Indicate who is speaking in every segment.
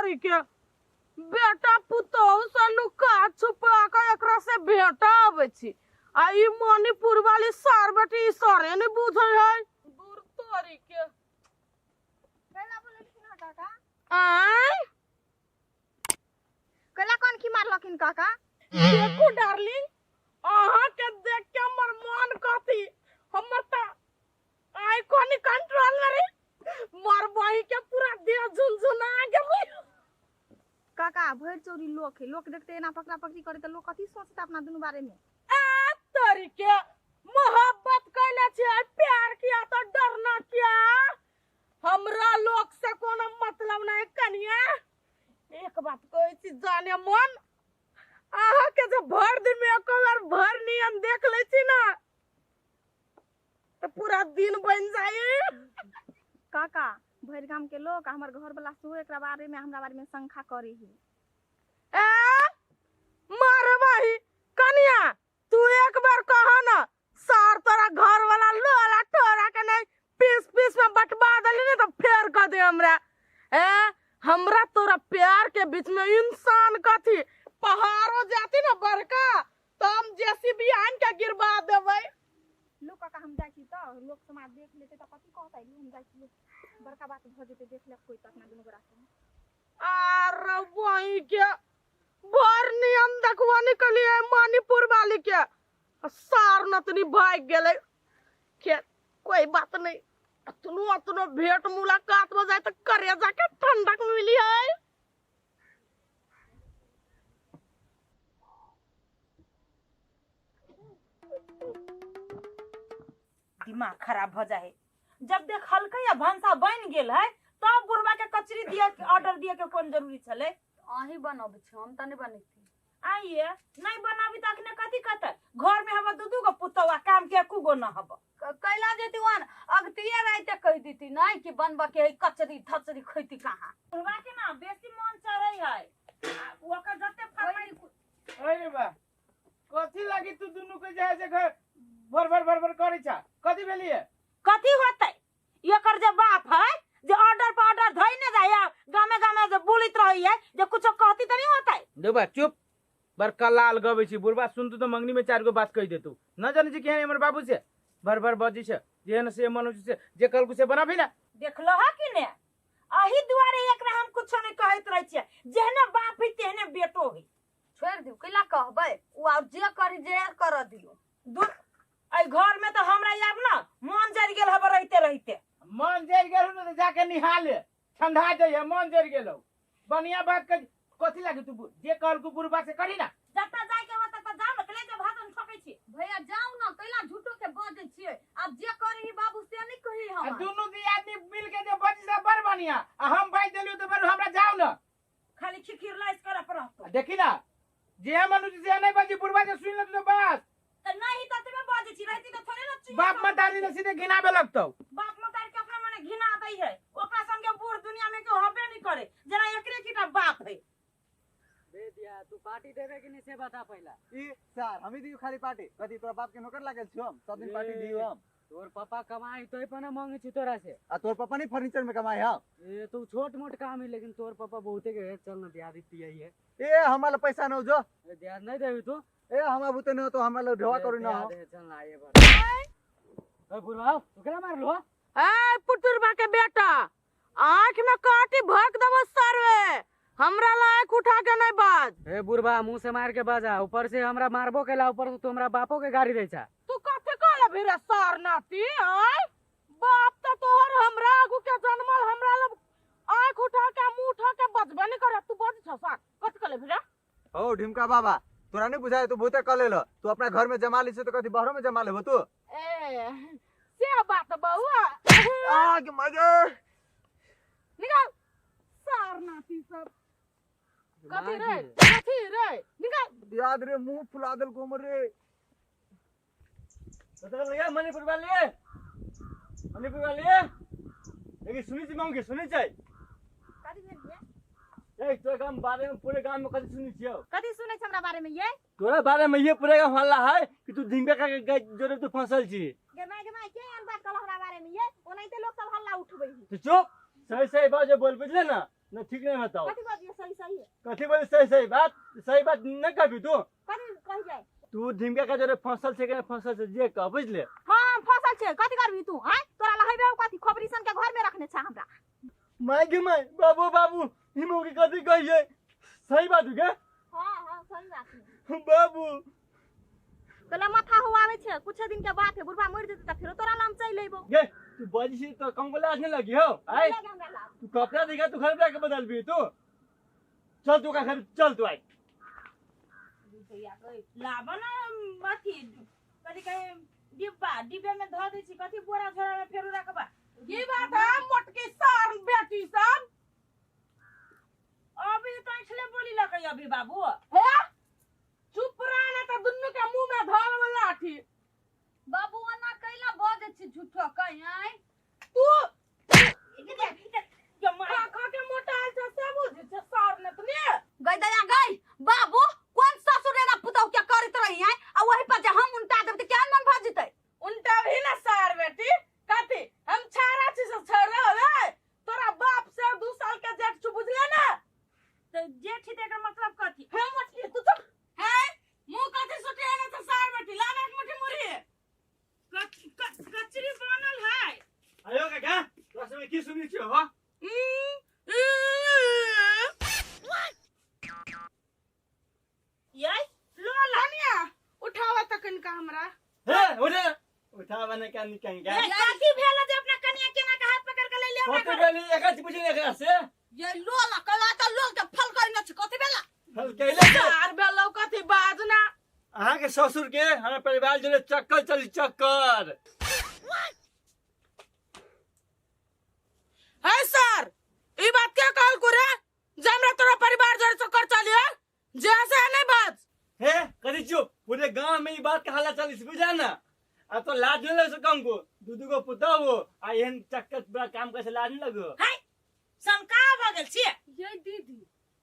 Speaker 1: तोरी के बेटा पुतोह से लुका छुपा के एकरा से बेटा आवे छी आ ई मणिपुर वाली सार बेटी सरे नहीं बुझै है दूर तोरी के
Speaker 2: कैला बोले ना काका
Speaker 1: आय
Speaker 2: कैला कौन की मारलखिन काका
Speaker 1: देखो डार्लिंग अहाँ के देख के हमर मन कथी हमर त आई कोनी कंट्रोल करे मर बही के पूरा देह झुनझुना गेलै
Speaker 2: काका भर चोरी लोग है लोग देखते ना पकड़ा पकड़ी करे तो लोग कथी सोचते अपना दुनु बारे में
Speaker 1: आ तोरी के मोहब्बत कैले छै प्यार किया तो डरना क्या हमरा लोग से कोनो मतलब नहीं कनिया एक बात कहै छी जाने मन आहा के जो भर दिन में एक बार भर नियन देख ले छी ना तो पूरा दिन बन जाए
Speaker 2: काका भर गांव के लोग हमर घर वाला सो एकरा बारे में हमरा बारे में शंका करे है
Speaker 1: ए मारवाही कनिया तू एक बार कहा ना सार तोरा घर वाला लोला टोरा के नहीं पीस पीस में बटवा देली ने तो फेर कर दे हमरा हमरा तोरा प्यार के बीच में इंसान कथी पहाड़ो जाती ना बड़का तो हम जेसीबी आन के गिरवा देबै
Speaker 2: लोग काका हम जाई छी तो लोग समाज देख लेते तो कथी कहतै हम जाई छी बड़का बात भ जेते देख ले कोई तो अपना दुनु गोरा से
Speaker 1: अरे वही के भर नियम देखवा निकलिए मणिपुर वाली के सार नतनी भाग गेले के कोई बात नहीं अतनो भेंट मुलाकात हो जाए तो करे जाके ठंडक मिली है
Speaker 3: दिमाग खराब हो जाए जब देख हल्का या भंसा बन गेल है तब बुढ़वा के कचरी दिया ऑर्डर दिया के कौन जरूरी चले
Speaker 2: आही बनब छ हम त नहीं बनेती
Speaker 3: आइए नहीं बनाबी त अखने कथी कहते घर में हम दू गो पुतवा काम के एको गो न हब
Speaker 2: कैला जेती वन अगतिया राइते कह देती नहीं कि बनबा के कचरी थचरी खैती कहां
Speaker 3: बुढ़वा के ना बेसी मन चढ़ै है ओकर जते फरमाई
Speaker 4: अरे बा कथी लागी तू दुनु के जाय से घर भर करे छ कथी भेलिए
Speaker 3: कथी होतै एकर जे बाप है जे ऑर्डर पर ऑर्डर धइ ने जाय गामे गामे जे बुलित रही है जे कुछ कहती त नहीं होतै
Speaker 4: देबा चुप बड़का लाल गबै छी बुढ़वा सुनतु तो मंगनी में चार गो बात कह देतु न जाने छी केहन हमर बाबू से भर बजी छ जेहन से मनुष्य से जे कल कुछ बनाबी ना
Speaker 3: देखलो है कि ने अही दुआरे एकरा हम कुछ नहीं कहत रह छियै जेहने बाप है तेहने बेटो है
Speaker 2: छोड़ दियो कैला कहबै उ आ जे करी जे कर दियो
Speaker 3: आई घर में तो हमरा याब ना मन जर गेल हब रहते
Speaker 4: मन जर गेल न तो जाके निहाले ठंडा जाय मन जर गेलो बढ़िया बात कर कथी लागी तू जे कहल को बुढ़वा से करी ना
Speaker 3: जत्ता जाय के बता त जाओ न कले जे भाषण ठोकै छी
Speaker 2: भैया जाऊ ना कैला झूठो के बाजै छियै अब जे करी बाबू से नहीं कही हम
Speaker 4: दुनु दी आदमी मिल के जे बजी सब बड़ बढ़िया आ हम बाज देलियो तो बड़ हमरा जाओ ना
Speaker 3: खाली खिखिर लाइस करे पड़त
Speaker 4: देखी ना जे मनुष्य से नहीं बजी बुढ़वा से सुन ले तो बस
Speaker 3: त नहीं त तमे बाजै छी रहती त थोड़े न
Speaker 4: बाप मतारी ने सीधे घिनाबे लगतौ
Speaker 3: बाप मतारी के अपना मने घिना दै है ओकरा संगे बूढ़ दुनिया में के होबे नहीं करे जना एकरे कीटा बाप है
Speaker 5: दे दिया तू पार्टी देबे कि नहीं से बता पहला
Speaker 6: ई सर हमी दियो खाली पार्टी कथी तोरा बाप के नौकर लागल छ हम सब दिन पार्टी दियो हम
Speaker 5: तोर पापा कमाई तोय पने मांगे छी तोरा से
Speaker 6: आ तोर पापा नहीं फर्नीचर में कमाए हम
Speaker 5: ए तू छोट मोट काम है लेकिन तोर पापा बहुते के चल न ब्याह दी है
Speaker 6: ए हमारा पैसा न जो
Speaker 5: ए ध्यान नहीं देबी तू
Speaker 6: ए हम बुते न तो हमारा ढवा करू ना
Speaker 5: ब्याह दे चल ना ये बार ए बुढ़वा तू केला मार लो
Speaker 1: ए पुतुरबा के बेटा आंख में काटी भक दबो सरवे हमरा लायक उठा के नहीं बाज
Speaker 5: ए बुढ़वा मुंह से मार के बाजा ऊपर से हमरा मारबो केला ऊपर से तू हमरा बापो के गाड़ी दै छा
Speaker 1: तू कथे कहले भिरे सार नाती आय बाप त तोहर हमरा आगू के जन्मल हमरा लब आंख उठा के मुंह उठा के बजबे नहीं करे तू बज छ सार कथि कहले भिरे
Speaker 6: ओ ढिमका बाबा तोरा नहीं बुझाए तू बहुते कर लेलो तू अपना घर में जमा ली से तो कथी बाहर में जमा लेबो तू
Speaker 1: ए से बात बउआ
Speaker 6: आ के मजे
Speaker 1: निकाल सार नाती सब कथी रे निकाल
Speaker 6: याद रे मुंह फुला देल गोमर रे
Speaker 4: बता लगा मणिपुर वाले लेकिन सुनी छी मांगे सुनी छै
Speaker 2: कथी भेल
Speaker 4: ए तो गांव बारे में पूरे गांव में कथी सुनी छियो
Speaker 2: कथी सुनै छ हमरा बारे में ये
Speaker 4: तोरा बारे में ये पूरे गांव हल्ला है कि तू ढिंगा का जोरे तू फंसल छी
Speaker 2: गमाई के यार बात कहल हमरा बारे में ये ओनैते लोग सब हल्ला उठबै
Speaker 4: तो चुप सही बात जो बोल बुझले ना
Speaker 7: न ठीक नहीं बताओ
Speaker 2: कथी बात ये सही सही है
Speaker 7: कथी बोले सही सही बात न कहबी तू
Speaker 2: कथी कह जाए
Speaker 7: तू ढिमका का जरे फसल से जे कह बुझले
Speaker 2: हां फसल छे कथी करबी तू हैं तोरा लहबे कथी खबरीसन के घर में रखने छ हमरा
Speaker 7: माय गे माय बाबू हिमो के कथी कहिए सही बात है
Speaker 2: हां सही बात है
Speaker 7: बाबू
Speaker 2: तोला माथा हुआवे छे कुछ दिन के बाद है बुढ़वा मर जेते त फिर तोरा नाम चल लेबो
Speaker 7: गे तू बजी से तो कम बोला नहीं लगी हो आई तू कपड़ा दिखा तू घर जाके बदल भी तू चल तू का घर चल तू आई
Speaker 3: लाबा ना अथी कथी कहे डिब्बे में धो दै छी कथी बोरा झोरा में फेरू रखबा
Speaker 1: ये बात है मोटकी सार बेटी सब
Speaker 3: अभी तो इसलिए बोली लगे अभी बाबू
Speaker 1: है चुप रहना तो दुन्नु के मुंह में धर में लाठी
Speaker 2: बाबू ना कैला बजे छी झूठो कहीं आई
Speaker 1: तू
Speaker 3: के मार
Speaker 1: खा के मोटाल से सब बुझ से सार ने तने
Speaker 2: गई दया गई बाबू कौन ससुर रे ना पुतौ के करत रही है आ वही पर जे हम उल्टा देब त क्या मन भ जतै
Speaker 1: उल्टा भी ना सार बेटी कथी हम छारा छी से छड़ रहे तोरा बाप से 2 साल के जेठ छु बुझले ना
Speaker 3: तो जेठ तेकर मतलब कथी
Speaker 1: हम मोटकी तू चुप है मुंह कथी सुटे है ना तो सार बेटी लाना एक मुट्ठी मुरी
Speaker 3: कचरी बनल है
Speaker 7: आयो काका रस में की सुनी छी हो
Speaker 3: ये लोला
Speaker 1: कनिया उठावा तकन का हमरा
Speaker 7: हे उठा बने क्या निकलेंगे
Speaker 3: ये कथी भेल जे अपना कनिया केना के हाथ पकड़ के ले ले
Speaker 7: फोटो गली एकाच पूछे एकरा से
Speaker 2: ये लोला कला त लोल के फल करी न छ कथि बेला
Speaker 7: फल कैले
Speaker 1: सार बेलौ कथी बाजना
Speaker 7: अहाँ के ससुर के हमारे परिवार जो चक्कर चली चक्कर
Speaker 1: है सर ई बात क्या कहल को रे जमरा तोरा परिवार जड़ चक्कर चलिए जैसे नहीं बात
Speaker 7: हे कदी चुप पूरे गांव में ये बात का हाला चली बुझा ना आ तो लाज नहीं लग सकम को दूधू को पुता हो आ एहन चक्कर बड़ा काम कैसे लाज नहीं लगो
Speaker 3: हाय शंका भगल छी
Speaker 2: ये दीदी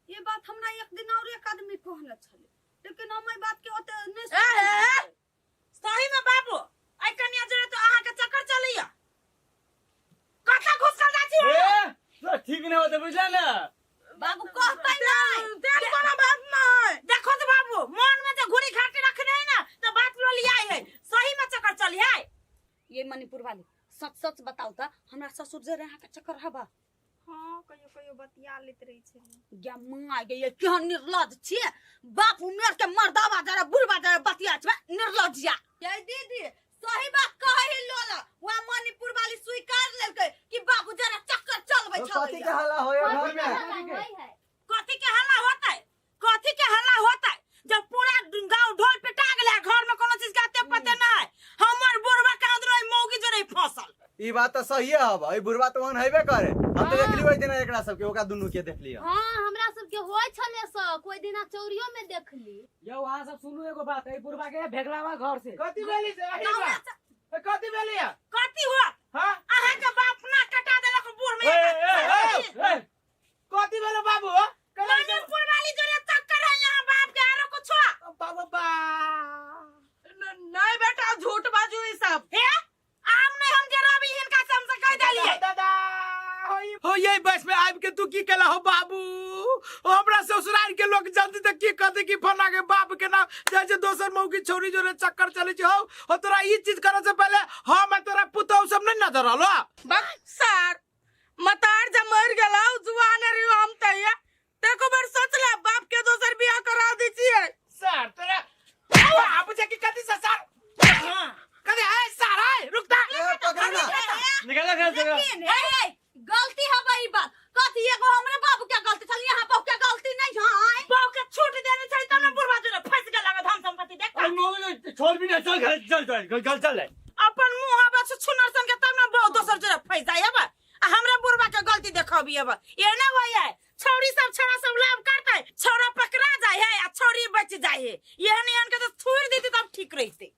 Speaker 2: ये बात हमरा एक दिन और एक आदमी कहले छले लेकिन हम ई बात के ओते नहीं
Speaker 3: सही में बाबू आई कनिया जरे तो आहा के चक्कर चलिया कथा घुस कर जाची
Speaker 7: ए तो ठीक नहीं होते बुझा ना
Speaker 2: बाबू कहतै नहीं
Speaker 1: देख कोनो बात नहीं
Speaker 3: देखो तो बाबू मन में तो घुरी घाटी रखने है ना तो बात लो लिया है सही में चक्कर चली है
Speaker 2: ये मणिपुर वाली सच सच बताओ त हमरा ससुर जे रहा के चक्कर हबा
Speaker 8: हां कहियो बतिया लेत रही छे
Speaker 2: या मां गे ये केहन निर्लज छी बाप उमेर के मर्दावा जरा बुढ़वा जरा बतिया छ निर्लजिया ये दीदी सही बात कहै लोला वा मणिपुर वाली स्वीकार लेलकै कि बाबू जरा चक्कर चलबै छ
Speaker 6: कथी के हल्ला होय घर में
Speaker 3: कथी के हल्ला होता है कथी के हल्ला होता है जब पूरा गांव ढोल पिटा गेले घर में कोनो चीज के पता ना है हमर बुढ़वा के अंदर मौगी जरे फसल
Speaker 6: ई बात तो सही है अब ई बुढ़वा तो हेबे करे हम तो देख लियो दिन एकरा सब के ओका दुनु के देख लियो
Speaker 8: हां हमरा सब के होय छले स कोई दिना चौरियो में देख ली
Speaker 5: यो वहां सब सुनू एगो बात है बुढ़वा के भेगलावा घर से
Speaker 4: कथी बेली से अही बा कथी बेली है
Speaker 3: कथी हुआ
Speaker 4: हां
Speaker 3: अहाँ के बाप ना कटा देलक बूढ़ में
Speaker 4: कथी बेलो बाबू
Speaker 3: मणिपुर वाली जरे चक्कर है यहां बाप के आरो कुछ
Speaker 4: बाबू बा
Speaker 1: नहीं बेटा झूठ बाजू ई सब
Speaker 3: है आम नहीं हम जरा भी इनका समझ कह देलिए
Speaker 4: दादा हो ये बस में आब के तू की केला हो बाबू हमरा ससुराल के लोग जल्दी तक की कहते कि फला के बाप के नाम जैसे दोसर मऊ की छोरी जोरे चक्कर चले छ हो तोरा ई चीज करे से पहले हम तोरा पुतौ सब नहीं नजर आलो
Speaker 1: बक सर मतार जब मर गेला जुआन रे हम तैया देखो बार सोच ले बाप के दोसर बियाह करा दी छिए
Speaker 4: सर तोरा बाबू जे की कथी से सर हां कथी है सर है रुक जा
Speaker 6: पकड़ना
Speaker 7: निकल घर से
Speaker 2: लेकिन ए गलती हो गई बात कथी एगो हमरे बाबू के गलती छल यहां बाबू के गलती नहीं है
Speaker 3: बाप के छूट देने चाहिए तब ना बुढ़वा जरे फंस गेला धन संपत्ति देख
Speaker 7: और मोगे छोड़ भी ना चल घर चल
Speaker 3: अपन मुंह हवा से छुनर सन के तब ना बहुत दोसर जरे फंस जाए अब हमरा बुढ़वा के गलती देखबी अब ये ना होय है छौरी सब छौरा सब लाभ करते छौरा पकड़ा जाए है आ छौरी बच जाए है ये नहीं के तो छोड़ देती तब ठीक रहते